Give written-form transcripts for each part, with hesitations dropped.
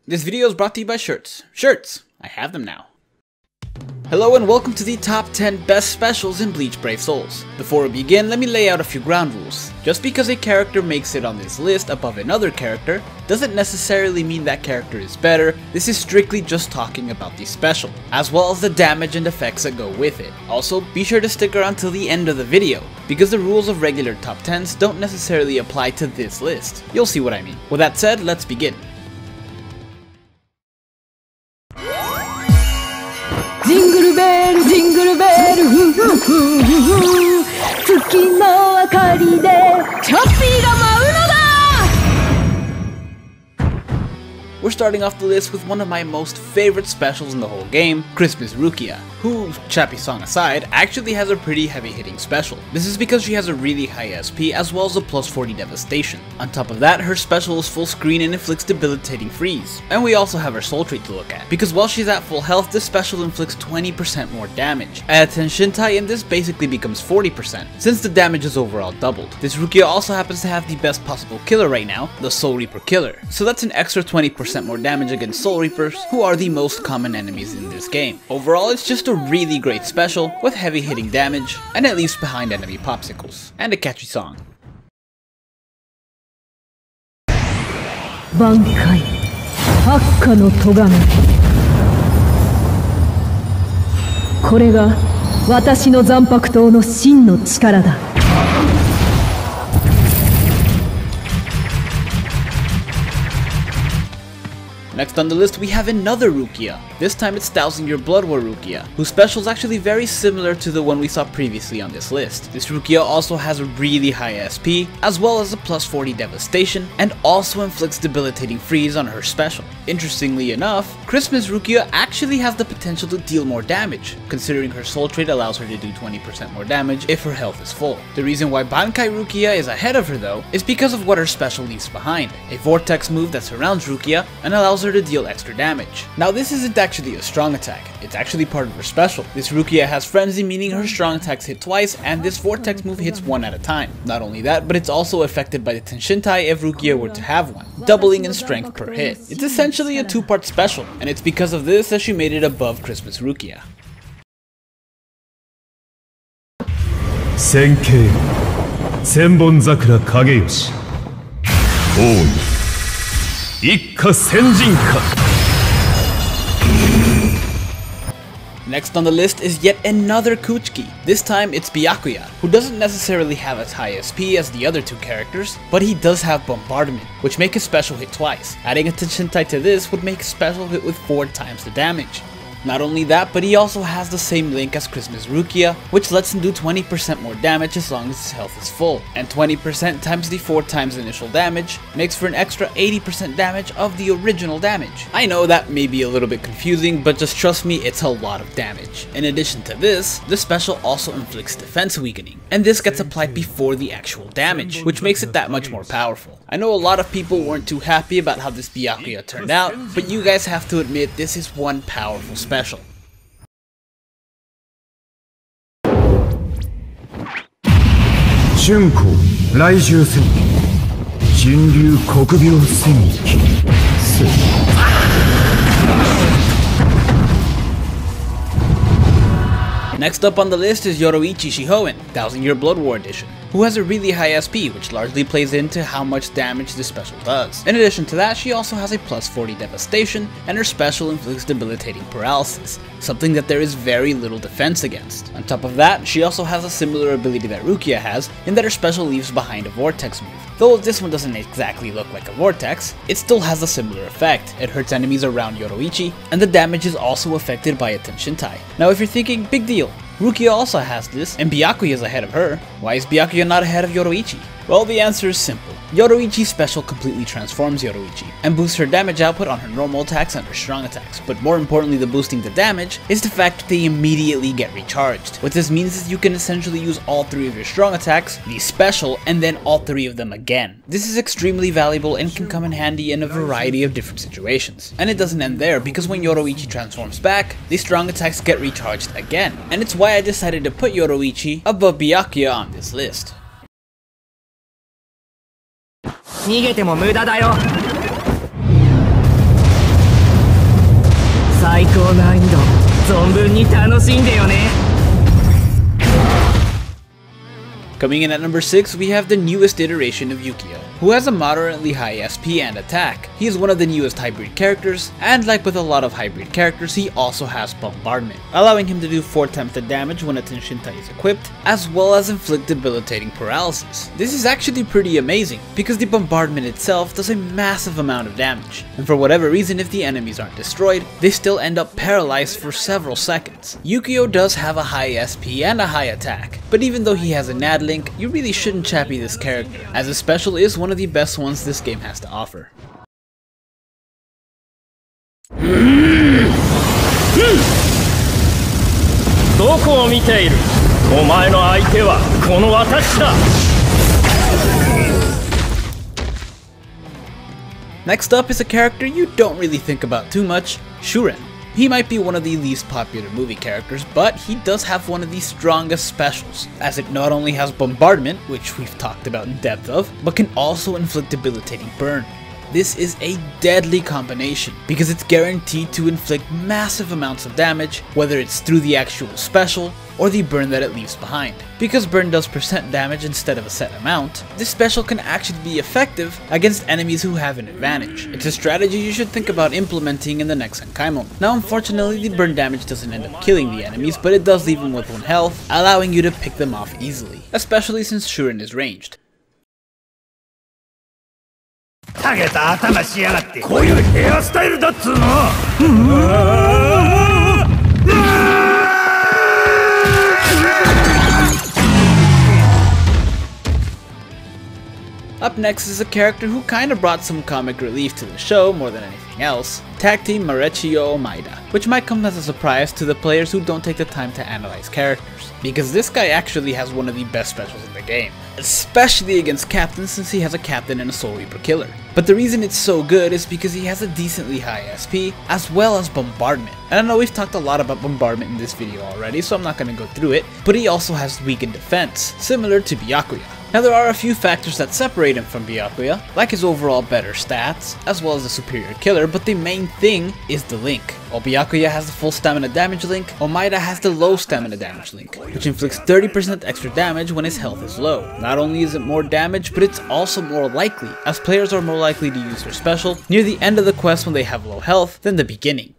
This video is brought to you by shirts. Shirts! I have them now. Hello and welcome to the top 10 best specials in Bleach Brave Souls. Before we begin, let me lay out a few ground rules. Just because a character makes it on this list above another character, doesn't necessarily mean that character is better. This is strictly just talking about the special, as well as the damage and effects that go with it. Also, be sure to stick around till the end of the video, because the rules of regular top 10s don't necessarily apply to this list. You'll see what I mean. With that said, let's begin. Jingle bell, jingle bell, hoo hoo hoo hoo hoo. 月の明かりでチャッピーが舞うのだ! We're starting off the list with one of my most favorite specials in the whole game, Christmas Rukia, who, Chappie song aside, actually has a pretty heavy hitting special. This is because she has a really high SP as well as a plus 40 Devestation. On top of that, her special is full screen and inflicts debilitating freeze. And we also have her soul trait to look at, because while she's at full health, this special inflicts 20% more damage. Add a Tenshintai and this basically becomes 40%, since the damage is overall doubled. This Rukia also happens to have the best possible killer right now, the Soul Reaper killer, so that's an extra 20% more damage against Soul Reapers, who are the most common enemies in this game. Overall, it's just a really great special, with heavy hitting damage, and it leaves behind enemy popsicles, and a catchy song. 挽回、発火の咎め。これが私の残白刀の真の力だ。Next on the list we have another Rukia. This time it's 1000-Year Blood War Rukia, whose special is actually very similar to the one we saw previously on this list. This Rukia also has a really high SP, as well as a plus 40 Devestation, and also inflicts debilitating freeze on her special. Interestingly enough, Christmas Rukia actually has the potential to deal more damage, considering her soul trait allows her to do 20% more damage if her health is full. The reason why Bankai Rukia is ahead of her though, is because of what her special leaves behind, a Vortex move that surrounds Rukia and allows her to deal extra damage. Now this isn't actually a strong attack, it's actually part of her special. This Rukia has Frenzy, meaning her strong attacks hit twice, and this Vortex move hits one at a time. Not only that, but it's also affected by the Tenshintai if Rukia were to have one, doubling in strength per hit. It's essentially a two-part special, and it's because of this that she made it above Christmas Rukia. 千景千本桜影吉王に一家先人か. Next on the list is yet another Kuchiki. This time it's Byakuya, who doesn't necessarily have as high SP as the other two characters, but he does have Bombardment, which make his special hit twice. Adding a Tenshintai to this would make his special hit with 4 times the damage. Not only that, but he also has the same link as Christmas Rukia, which lets him do 20% more damage as long as his health is full, and 20% times the 4 times initial damage makes for an extra 80% damage of the original damage. I know that may be a little bit confusing, but just trust me, it's a lot of damage. In addition to this, the special also inflicts defense weakening, and this gets applied before the actual damage, which makes it that much more powerful. I know a lot of people weren't too happy about how this Byakuya turned out, but you guys have to admit this is one powerful special. 春光来襲戦人流国病戦役 Next up on the list is Yoroichi Shihoen, 1000-Year Blood War Edition, who has a really high SP, which largely plays into how much damage this special does. In addition to that, she also has a plus 40 Devestation, and her special inflicts debilitating Paralysis, something that there is very little defense against. On top of that, she also has a similar ability that Rukia has, in that her special leaves behind a Vortex move. Though this one doesn't exactly look like a Vortex, it still has a similar effect. It hurts enemies around Yoroichi, and the damage is also affected by a Tenshintai. Now if you're thinking, big deal, Rukia also has this, and Byakuya is ahead of her. Why is Byakuya not ahead of Yoroichi? Well, the answer is simple. Yoroichi's special completely transforms Yoroichi, and boosts her damage output on her normal attacks and her strong attacks, but more importantly than boosting the damage, is the fact that they immediately get recharged. What this means is you can essentially use all 3 of your strong attacks, the special, and then all 3 of them again. This is extremely valuable and can come in handy in a variety of different situations. And it doesn't end there, because when Yoroichi transforms back, the strong attacks get recharged again, and it's why I decided to put Yoroichi above Byakuya on this list. 逃げても無駄だよ。高難易度存分に楽しんでよね。 Coming in at number 6, we have the newest iteration of Yukio, who has a moderately high SP and attack. He is one of the newest hybrid characters, and like with a lot of hybrid characters, he also has Bombardment, allowing him to do 4 times the damage when a Tenshintai is equipped, as well as inflict debilitating paralysis. This is actually pretty amazing, because the Bombardment itself does a massive amount of damage, and for whatever reason, if the enemies aren't destroyed, they still end up paralyzed for several seconds. Yukio does have a high SP and a high attack, but even though he has a NAD link, you really shouldn't chappy this character, as his special is one of the best ones this game has to offer. どこを見ている？お前の相手はこの私だ。 Next up is a character you don't really think about too much, Shuren. He might be one of the least popular movie characters, but he does have one of the strongest specials, as it not only has Bombardment, which we've talked about in depth of, but can also inflict debilitating burn. This is a deadly combination, because it's guaranteed to inflict massive amounts of damage, whether it's through the actual special, or the burn that it leaves behind. Because burn does percent damage instead of a set amount, this special can actually be effective against enemies who have an advantage. It's a strategy you should think about implementing in the next Senkaimon. Now unfortunately the burn damage doesn't end up killing the enemies, but it does leave them with 1 health, allowing you to pick them off easily, especially since Shuren is ranged. 下げた頭しやがって。こういうヘアスタイルだっつうの。 Up next is a character who kinda brought some comic relief to the show more than anything else, Tag Team Marechio Omaida, which might come as a surprise to the players who don't take the time to analyze characters, because this guy actually has one of the best specials in the game, especially against captains since he has a captain and a Soul Reaper killer. But the reason it's so good is because he has a decently high SP, as well as Bombardment. And I know we've talked a lot about Bombardment in this video already, so I'm not gonna go through it, but he also has weakened defense, similar to Byakuya. Now there are a few factors that separate him from Byakuya, like his overall better stats, as well as the superior killer, but the main thing is the link. While Byakuya has the full stamina damage link, Omaida has the low stamina damage link, which inflicts 30% extra damage when his health is low. Not only is it more damage, but it's also more likely, as players are more likely to use their special near the end of the quest when they have low health than the beginning.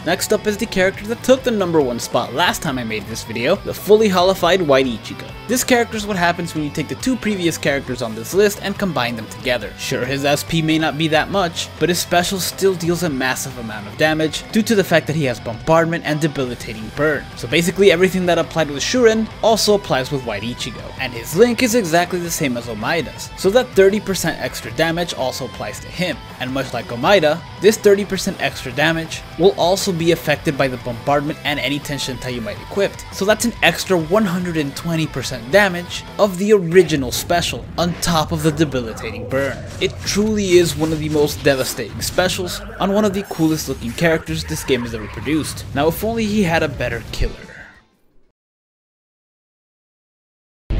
Next up is the character that took the #1 spot last time I made this video, the fully holified White Ichigo. This character is what happens when you take the 2 previous characters on this list and combine them together. Sure, his SP may not be that much, but his special still deals a massive amount of damage due to the fact that he has Bombardment and debilitating burn. So basically everything that applied with Shuren also applies with White Ichigo, and his link is exactly the same as Omaida's, so that 30% extra damage also applies to him. And much like Omaida, this 30% extra damage will also be affected by the Bombardment and any Tenshintai you might equip, so that's an extra 120% damage of the original special on top of the debilitating burn. It truly is one of the most devastating specials on one of the coolest looking characters this game has ever produced. Now if only he had a better killer.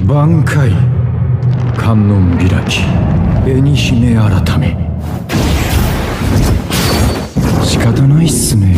挽回観音開き絵に姫改め仕方ないっすね。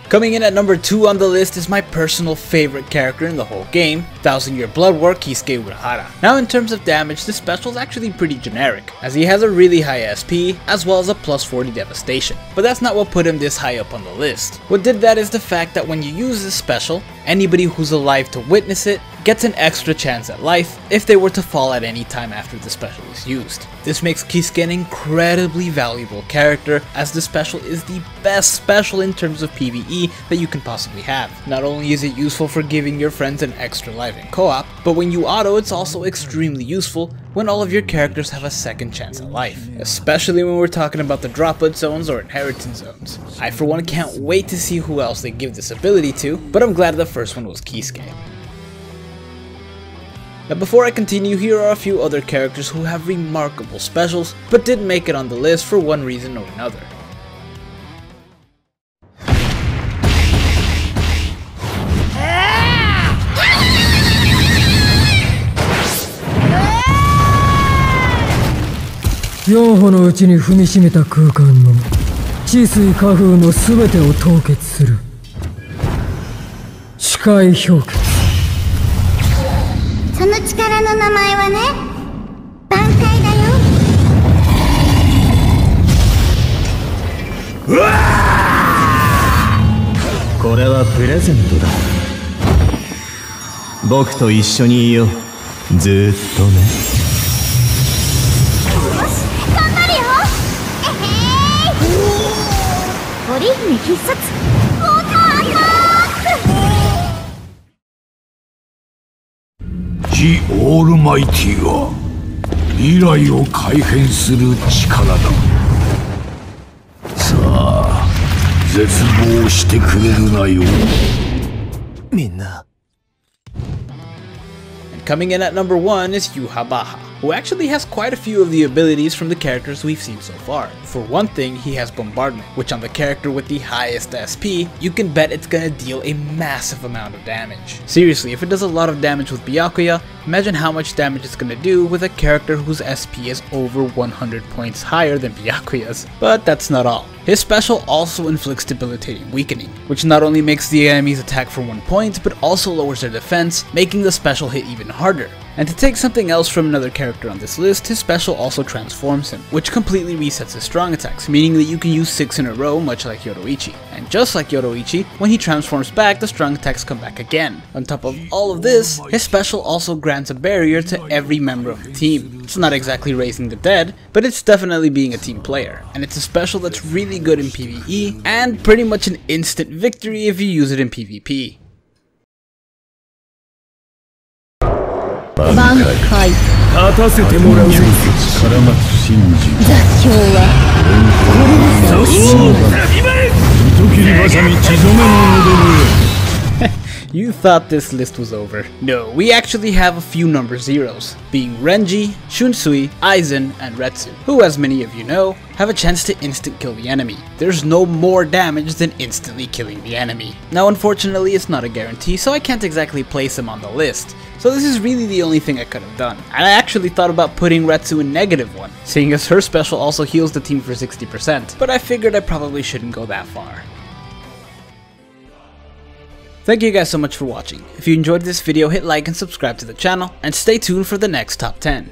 Coming in at #2 on the list is my personal favorite character in the whole game, 1000-Year Blood War Kisuke Urahara. Now in terms of damage, this special is actually pretty generic, as he has a really high SP, as well as a +40 Devestation. But that's not what put him this high up on the list. What did that is the fact that when you use this special, anybody who's alive to witness it gets an extra chance at life if they were to fall at any time after the special is used. This makes Kisuke an incredibly valuable character, as the special is the best special in terms of PvE that you can possibly have. Not only is it useful for giving your friends an extra life in co-op, but when you auto it's also extremely useful when all of your characters have a second chance at life, especially when we're talking about the droplet zones or inheritance zones. I for one can't wait to see who else they give this ability to, but I'm glad the first one was Kisuke. Now before I continue, here are a few other characters who have remarkable specials, but didn't make it on the list for one reason or another.4歩のうちに踏みしめた空間の地水火風の全てを凍結する視界氷結。その力の名前はね、挽回だよ。うわー！これはプレゼントだ。僕と一緒にいよう。ずーっとね。織姫必殺ウォーターアタック。ジ・オールマイティは未来を改変する力だ。さあ絶望してくれるなよ、みんな。Coming in at number 1 is Yhwach, who actually has quite a few of the abilities from the characters we've seen so far. For one thing, he has Bombardment, which on the character with the highest SP, you can bet it's gonna deal a massive amount of damage. Seriously, if it does a lot of damage with Byakuya, imagine how much damage it's gonna do with a character whose SP is over 100 points higher than Byakuya's. But that's not all. His special also inflicts Debilitating Weakening, which not only makes the enemies attack for 1 point, but also lowers their defense, making the special hit even harder. And to take something else from another character on this list, his special also transforms him, which completely resets his strong attacks, meaning that you can use 6 in a row, much like Yoruichi. And just like Yoruichi, when he transforms back, the strong attacks come back again. On top of all of this, his special also grants a barrier to every member of the team. It's not exactly raising the dead, but it's definitely being a team player. And it's a special that's really good in PvE, and pretty much an instant victory if you use it in PvP. 挽回。立たせてもらうぜ。絡まつ信じ。座標はこれにそう。糸切りばさみ血染めの喉笛。You thought this list was over. No, we actually have a few number zeros, being Renji, Shunsui, Aizen, and Retsu, who as many of you know, have a chance to instant kill the enemy. There's no more damage than instantly killing the enemy. Now unfortunately it's not a guarantee, so I can't exactly place them on the list. So this is really the only thing I could have done. And I actually thought about putting Retsu in -1, seeing as her special also heals the team for 60%, but I figured I probably shouldn't go that far. Thank you guys so much for watching. If you enjoyed this video, hit like and subscribe to the channel, and stay tuned for the next top 10.